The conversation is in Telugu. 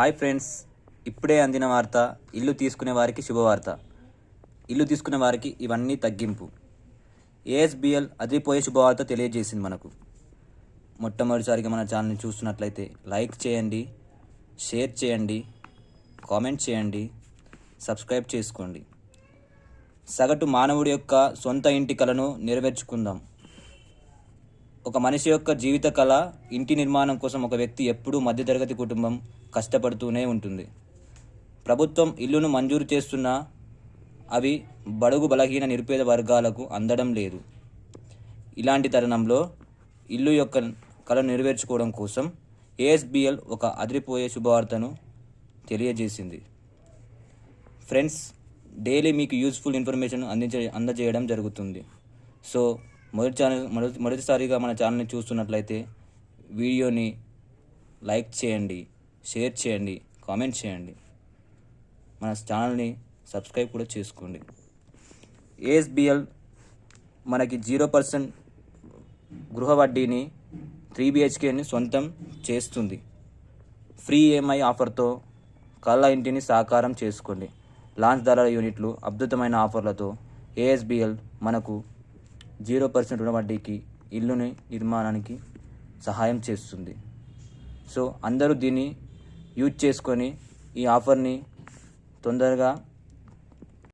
హాయ్ ఫ్రెండ్స్, ఇప్పుడే అందిన వార్త. ఇల్లు తీసుకునే వారికి శుభవార్త. ఇల్లు తీసుకునే వారికి ఇవన్నీ తగ్గింపు. ఏఎస్బిఎల్ అదిరిపోయే శుభవార్త తెలియజేసింది మనకు. మొట్టమొదటిసారిగా మన ఛానల్ని చూస్తున్నట్లయితే లైక్ చేయండి, షేర్ చేయండి, కామెంట్ చేయండి, సబ్స్క్రైబ్ చేసుకోండి. సగటు మానవుడి యొక్క సొంత ఇంటి కలను నెరవేర్చుకుందాం. ఒక మనిషి యొక్క జీవిత కళ ఇంటి నిర్మాణం కోసం ఒక వ్యక్తి ఎప్పుడూ మధ్యతరగతి కుటుంబం కష్టపడుతూనే ఉంటుంది. ప్రభుత్వం ఇల్లును మంజూరు చేస్తున్నా అవి బడుగు బలహీన నిరుపేద వర్గాలకు అందడం లేదు. ఇలాంటి తరుణంలో ఇల్లు యొక్క కళను నెరవేర్చుకోవడం కోసం ఏఎస్బిఎల్ ఒక అదిరిపోయే శుభవార్తను తెలియజేసింది. ఫ్రెండ్స్, డైలీ మీకు యూస్ఫుల్ ఇన్ఫర్మేషన్ అందజేయడం జరుగుతుంది. సో మొదటిసారిగా మన ఛానల్ని చూస్తున్నట్లయితే వీడియోని లైక్ చేయండి, షేర్ చేయండి, కామెంట్ చేయండి. మన ఛానల్ని సబ్స్క్రైబ్ కూడా చేసుకోండి. ఏఎస్బిఎల్ మనకి 0% గృహ వడ్డీని 3BHKని సొంతం చేస్తుంది. ఫ్రీ EMI ఆఫర్తో కళ్ళ ఇంటిని సాకారం చేసుకోండి. లాంచ్ ధరల యూనిట్లు, అద్భుతమైన ఆఫర్లతో ఏఎస్బిఎల్ మనకు 0% రుణ వడ్డీకి ఇల్లుని నిర్మాణానికి సహాయం చేస్తుంది. సో అందరూ దీన్ని యూజ్ చేసుకొని ఈ ఆఫర్ని తొందరగా